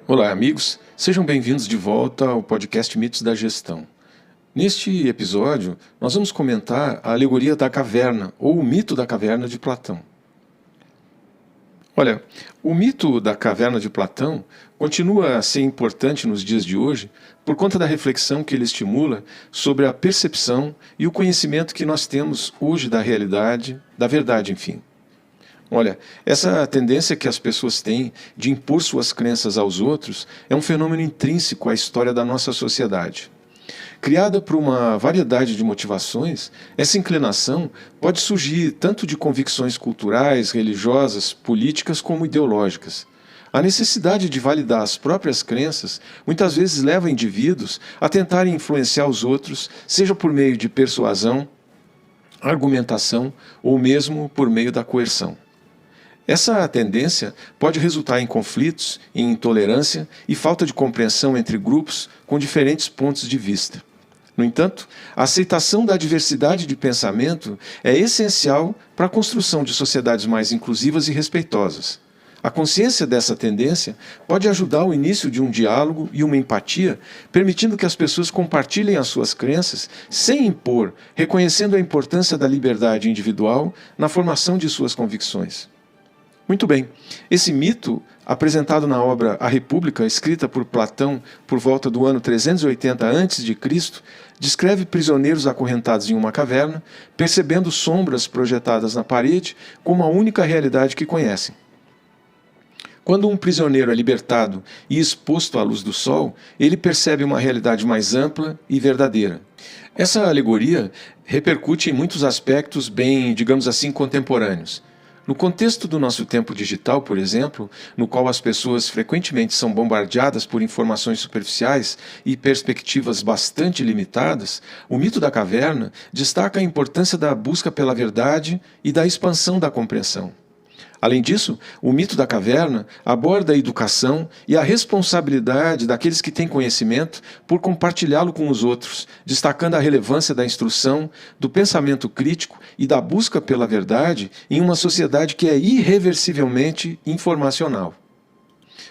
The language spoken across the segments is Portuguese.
Olá, amigos. Sejam bem-vindos de volta ao podcast Mitos da Gestão. Neste episódio, nós vamos comentar a alegoria da caverna, ou o mito da caverna de Platão. Olha, o mito da caverna de Platão continua a ser importante nos dias de hoje por conta da reflexão que ele estimula sobre a percepção e o conhecimento que nós temos hoje da realidade, da verdade, enfim. Olha, essa tendência que as pessoas têm de impor suas crenças aos outros é um fenômeno intrínseco à história da nossa sociedade. Criada por uma variedade de motivações, essa inclinação pode surgir tanto de convicções culturais, religiosas, políticas como ideológicas. A necessidade de validar as próprias crenças muitas vezes leva indivíduos a tentarem influenciar os outros, seja por meio de persuasão, argumentação ou mesmo por meio da coerção. Essa tendência pode resultar em conflitos, em intolerância e falta de compreensão entre grupos com diferentes pontos de vista. No entanto, a aceitação da diversidade de pensamento é essencial para a construção de sociedades mais inclusivas e respeitosas. A consciência dessa tendência pode ajudar o início de um diálogo e uma empatia, permitindo que as pessoas compartilhem as suas crenças sem impor, reconhecendo a importância da liberdade individual na formação de suas convicções. Muito bem, esse mito, apresentado na obra A República, escrita por Platão por volta do ano 380 a.C., descreve prisioneiros acorrentados em uma caverna, percebendo sombras projetadas na parede como a única realidade que conhecem. Quando um prisioneiro é libertado e exposto à luz do sol, ele percebe uma realidade mais ampla e verdadeira. Essa alegoria repercute em muitos aspectos bem, digamos assim, contemporâneos. No contexto do nosso tempo digital, por exemplo, no qual as pessoas frequentemente são bombardeadas por informações superficiais e perspectivas bastante limitadas, o mito da caverna destaca a importância da busca pela verdade e da expansão da compreensão. Além disso, o mito da caverna aborda a educação e a responsabilidade daqueles que têm conhecimento por compartilhá-lo com os outros, destacando a relevância da instrução, do pensamento crítico e da busca pela verdade em uma sociedade que é irreversivelmente informacional.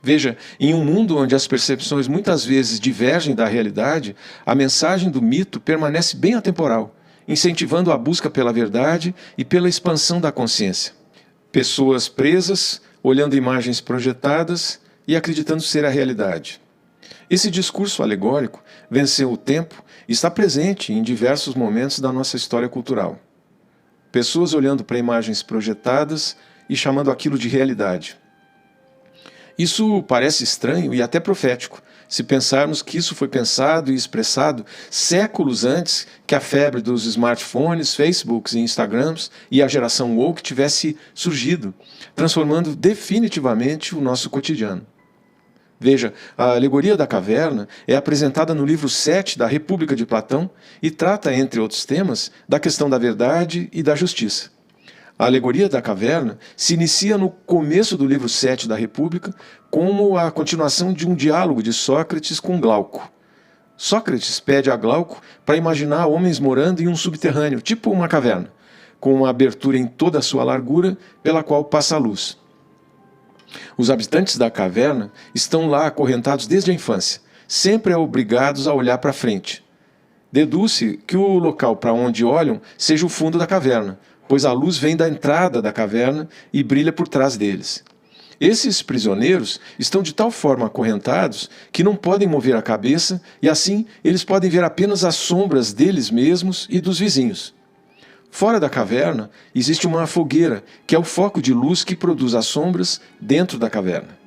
Veja, em um mundo onde as percepções muitas vezes divergem da realidade, a mensagem do mito permanece bem atemporal, incentivando a busca pela verdade e pela expansão da consciência. Pessoas presas, olhando imagens projetadas e acreditando ser a realidade. Esse discurso alegórico venceu o tempo e está presente em diversos momentos da nossa história cultural. Pessoas olhando para imagens projetadas e chamando aquilo de realidade. Isso parece estranho e até profético, se pensarmos que isso foi pensado e expressado séculos antes que a febre dos smartphones, Facebooks e Instagrams e a geração woke tivesse surgido, transformando definitivamente o nosso cotidiano. Veja, a alegoria da caverna é apresentada no livro 7 da República de Platão e trata, entre outros temas, da questão da verdade e da justiça. A alegoria da caverna se inicia no começo do livro 7 da República como a continuação de um diálogo de Sócrates com Glauco. Sócrates pede a Glauco para imaginar homens morando em um subterrâneo, tipo uma caverna, com uma abertura em toda a sua largura pela qual passa a luz. Os habitantes da caverna estão lá acorrentados desde a infância, sempre obrigados a olhar para frente. Deduz-se que o local para onde olham seja o fundo da caverna, pois a luz vem da entrada da caverna e brilha por trás deles. Esses prisioneiros estão de tal forma acorrentados que não podem mover a cabeça e assim eles podem ver apenas as sombras deles mesmos e dos vizinhos. Fora da caverna existe uma fogueira, que é o foco de luz que produz as sombras dentro da caverna.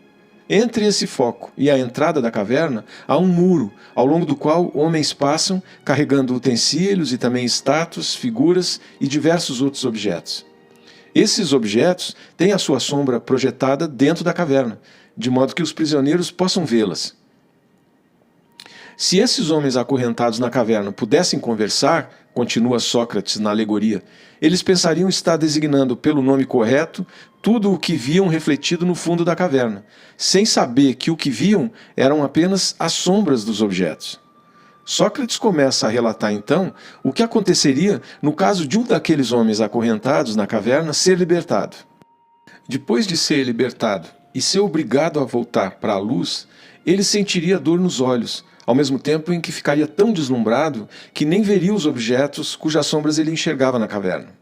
Entre esse foco e a entrada da caverna há um muro, ao longo do qual homens passam carregando utensílios e também estátuas, figuras e diversos outros objetos. Esses objetos têm a sua sombra projetada dentro da caverna, de modo que os prisioneiros possam vê-las. Se esses homens acorrentados na caverna pudessem conversar, continua Sócrates na alegoria, eles pensariam estar designando pelo nome correto tudo o que viam refletido no fundo da caverna, sem saber que o que viam eram apenas as sombras dos objetos. Sócrates começa a relatar então o que aconteceria no caso de um daqueles homens acorrentados na caverna ser libertado. Depois de ser libertado e ser obrigado a voltar para a luz, ele sentiria dor nos olhos, ao mesmo tempo em que ficaria tão deslumbrado que nem veria os objetos cujas sombras ele enxergava na caverna.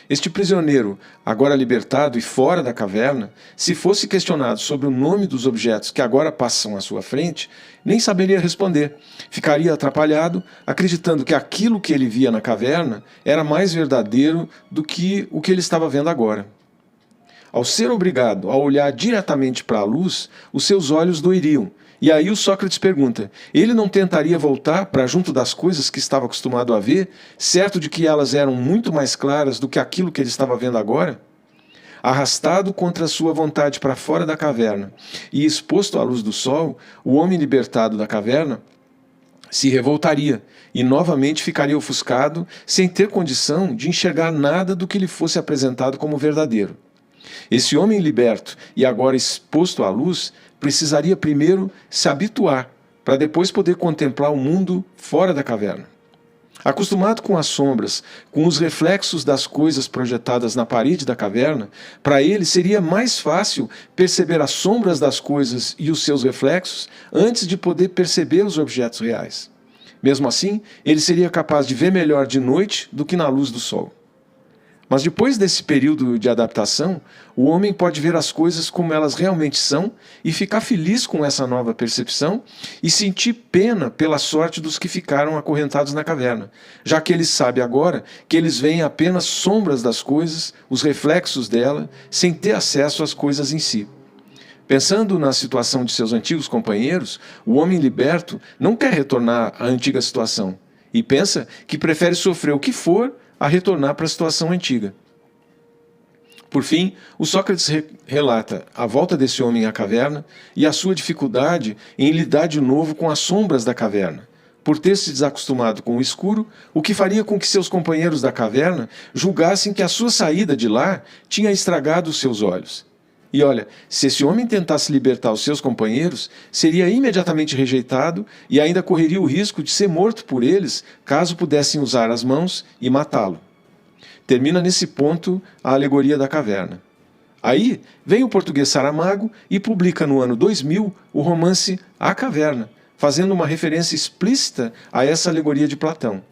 Este prisioneiro, agora libertado e fora da caverna, se fosse questionado sobre o nome dos objetos que agora passam à sua frente, nem saberia responder. Ficaria atrapalhado, acreditando que aquilo que ele via na caverna era mais verdadeiro do que o que ele estava vendo agora. Ao ser obrigado a olhar diretamente para a luz, os seus olhos doeriam. E aí o Sócrates pergunta, ele não tentaria voltar para junto das coisas que estava acostumado a ver, certo de que elas eram muito mais claras do que aquilo que ele estava vendo agora? Arrastado contra sua vontade para fora da caverna e exposto à luz do sol, o homem libertado da caverna se revoltaria e novamente ficaria ofuscado, sem ter condição de enxergar nada do que lhe fosse apresentado como verdadeiro. Esse homem liberto e agora exposto à luz precisaria primeiro se habituar, para depois poder contemplar o mundo fora da caverna. Acostumado com as sombras, com os reflexos das coisas projetadas na parede da caverna, para ele seria mais fácil perceber as sombras das coisas e os seus reflexos antes de poder perceber os objetos reais. Mesmo assim, ele seria capaz de ver melhor de noite do que na luz do sol. Mas depois desse período de adaptação, o homem pode ver as coisas como elas realmente são e ficar feliz com essa nova percepção e sentir pena pela sorte dos que ficaram acorrentados na caverna, já que ele sabe agora que eles veem apenas sombras das coisas, os reflexos dela, sem ter acesso às coisas em si. Pensando na situação de seus antigos companheiros, o homem liberto não quer retornar à antiga situação e pensa que prefere sofrer o que for a retornar para a situação antiga. Por fim, o Sócrates relata a volta desse homem à caverna e a sua dificuldade em lidar de novo com as sombras da caverna, por ter se desacostumado com o escuro, o que faria com que seus companheiros da caverna julgassem que a sua saída de lá tinha estragado os seus olhos. E olha, se esse homem tentasse libertar os seus companheiros, seria imediatamente rejeitado e ainda correria o risco de ser morto por eles, caso pudessem usar as mãos e matá-lo. Termina nesse ponto a alegoria da caverna. Aí vem o português Saramago e publica no ano 2000 o romance A Caverna, fazendo uma referência explícita a essa alegoria de Platão.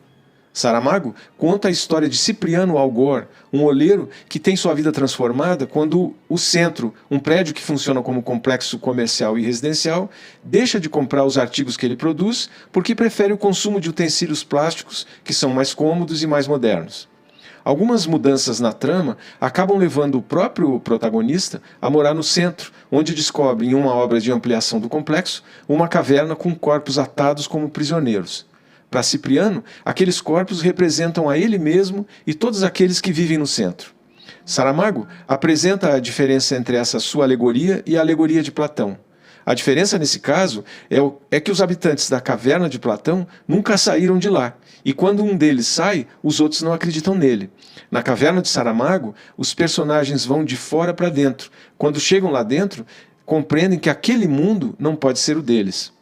Saramago conta a história de Cipriano Algor, um oleiro que tem sua vida transformada quando o centro, um prédio que funciona como complexo comercial e residencial, deixa de comprar os artigos que ele produz porque prefere o consumo de utensílios plásticos que são mais cômodos e mais modernos. Algumas mudanças na trama acabam levando o próprio protagonista a morar no centro, onde descobre, em uma obra de ampliação do complexo, uma caverna com corpos atados como prisioneiros. Para Cipriano, aqueles corpos representam a ele mesmo e todos aqueles que vivem no centro. Saramago apresenta a diferença entre essa sua alegoria e a alegoria de Platão. A diferença nesse caso é que os habitantes da caverna de Platão nunca saíram de lá, e quando um deles sai, os outros não acreditam nele. Na caverna de Saramago, os personagens vão de fora para dentro. Quando chegam lá dentro, compreendem que aquele mundo não pode ser o deles.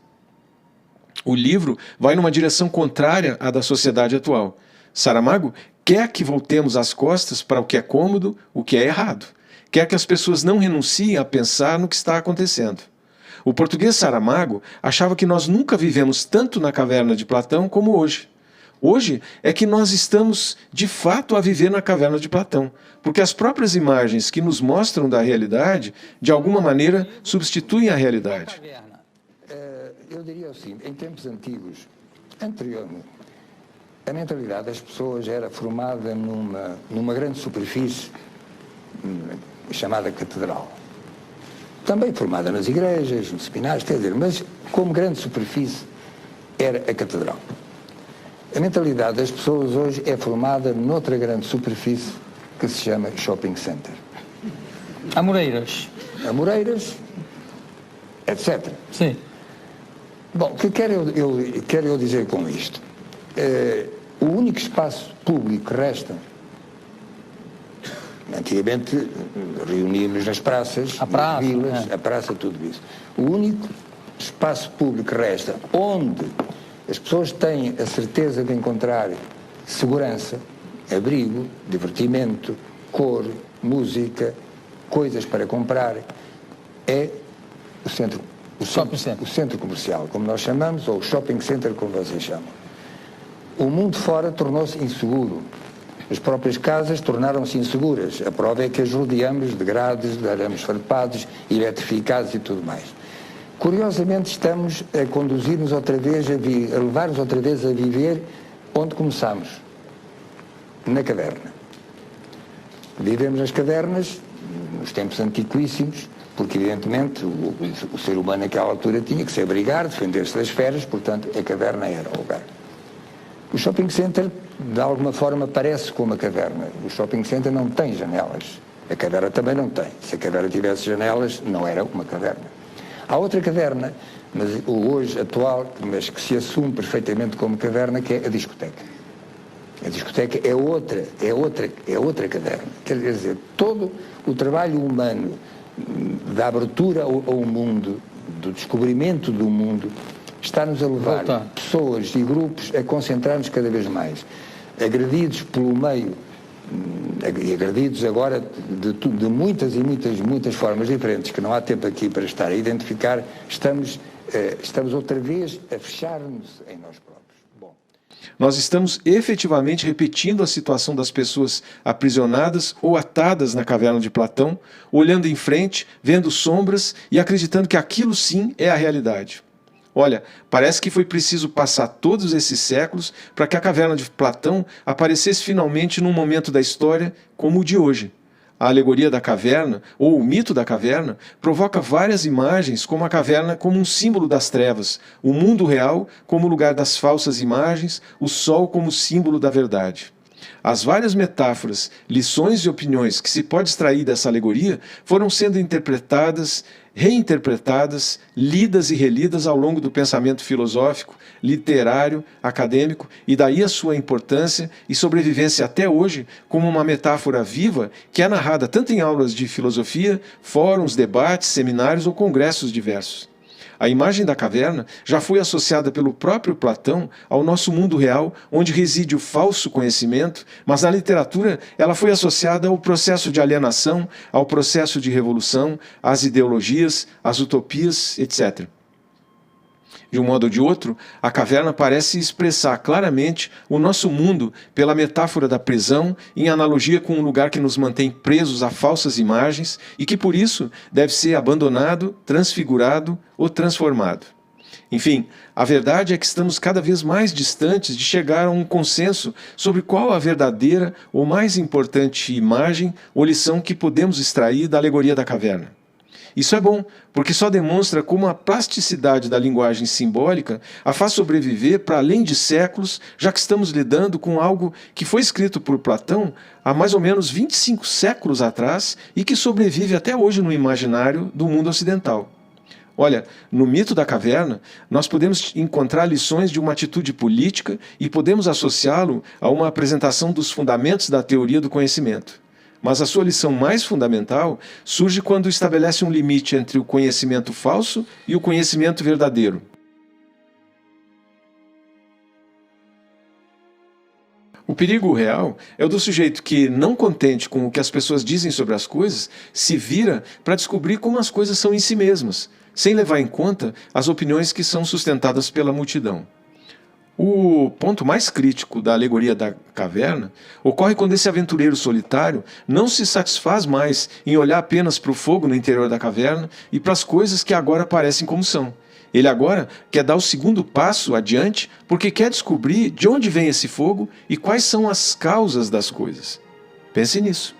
O livro vai numa direção contrária à da sociedade atual. Saramago quer que voltemos as costas para o que é cômodo, o que é errado. Quer que as pessoas não renunciem a pensar no que está acontecendo. O português Saramago achava que nós nunca vivemos tanto na caverna de Platão como hoje. Hoje é que nós estamos, de fato, a viver na caverna de Platão, porque as próprias imagens que nos mostram da realidade, de alguma maneira, substituem a realidade. Eu diria assim, em tempos antigos, anteriormente, a mentalidade das pessoas era formada numa grande superfície chamada catedral. Também formada nas igrejas, nos seminários, quer dizer, mas como grande superfície era a catedral. A mentalidade das pessoas hoje é formada noutra grande superfície que se chama shopping center. Amoreiras. Amoreiras, etc. Sim. Bom, o que quero eu dizer com isto? O único espaço público que resta, antigamente reuníamos nas praças, nas vilas, a praça, tudo isso. O único espaço público que resta onde as pessoas têm a certeza de encontrar segurança, abrigo, divertimento, cor, música, coisas para comprar, é o centro Shopping center. O centro comercial, como nós chamamos, ou o shopping center, como vocês chamam. O mundo fora tornou-se inseguro. As próprias casas tornaram-se inseguras. A prova é que as rodeamos de grades, de arames farpados, eletrificados e tudo mais. Curiosamente, estamos a conduzir-nos outra vez, a levar-nos outra vez a viver onde começamos, na caverna. Vivemos nas cavernas, nos tempos antiquíssimos, porque, evidentemente, o ser humano naquela altura tinha que se abrigar, defender-se das feras, portanto, a caverna era o lugar. O shopping center, de alguma forma, parece com uma caverna. O shopping center não tem janelas. A caverna também não tem. Se a caverna tivesse janelas, não era uma caverna. Há outra caverna, mas hoje atual, mas que se assume perfeitamente como caverna, que é a discoteca. A discoteca é outra caverna. Quer dizer, todo o trabalho humano da abertura ao mundo, do descobrimento do mundo, está-nos a levar pessoas e grupos a concentrar-nos cada vez mais, agredidos pelo meio, e agredidos agora de muitas e muitas formas diferentes, que não há tempo aqui para estar a identificar, estamos outra vez a fechar-nos em nós próprios. Bom. Nós estamos efetivamente repetindo a situação das pessoas aprisionadas ou atadas na caverna de Platão, olhando em frente, vendo sombras e acreditando que aquilo sim é a realidade. Olha, parece que foi preciso passar todos esses séculos para que a caverna de Platão aparecesse finalmente num momento da história como o de hoje. A alegoria da caverna, ou o mito da caverna, provoca várias imagens como a caverna como um símbolo das trevas, o mundo real como lugar das falsas imagens, o sol como símbolo da verdade. As várias metáforas, lições e opiniões que se pode extrair dessa alegoria foram sendo interpretadas, reinterpretadas, lidas e relidas ao longo do pensamento filosófico, literário, acadêmico, e daí a sua importância e sobrevivência até hoje como uma metáfora viva que é narrada tanto em aulas de filosofia, fóruns, debates, seminários ou congressos diversos. A imagem da caverna já foi associada pelo próprio Platão ao nosso mundo real, onde reside o falso conhecimento, mas na literatura ela foi associada ao processo de alienação, ao processo de revolução, às ideologias, às utopias, etc. De um modo ou de outro, a caverna parece expressar claramente o nosso mundo pela metáfora da prisão, em analogia com um lugar que nos mantém presos a falsas imagens e que, por isso, deve ser abandonado, transfigurado ou transformado. Enfim, a verdade é que estamos cada vez mais distantes de chegar a um consenso sobre qual a verdadeira ou mais importante imagem ou lição que podemos extrair da alegoria da caverna. Isso é bom, porque só demonstra como a plasticidade da linguagem simbólica a faz sobreviver para além de séculos, já que estamos lidando com algo que foi escrito por Platão há mais ou menos 25 séculos atrás e que sobrevive até hoje no imaginário do mundo ocidental. Olha, no mito da caverna, nós podemos encontrar lições de uma atitude política e podemos associá-lo a uma apresentação dos fundamentos da teoria do conhecimento. Mas a sua lição mais fundamental surge quando estabelece um limite entre o conhecimento falso e o conhecimento verdadeiro. O perigo real é o do sujeito que, não contente com o que as pessoas dizem sobre as coisas, se vira para descobrir como as coisas são em si mesmas, sem levar em conta as opiniões que são sustentadas pela multidão. O ponto mais crítico da alegoria da caverna ocorre quando esse aventureiro solitário não se satisfaz mais em olhar apenas para o fogo no interior da caverna e para as coisas que agora parecem como são. Ele agora quer dar o segundo passo adiante porque quer descobrir de onde vem esse fogo e quais são as causas das coisas. Pense nisso.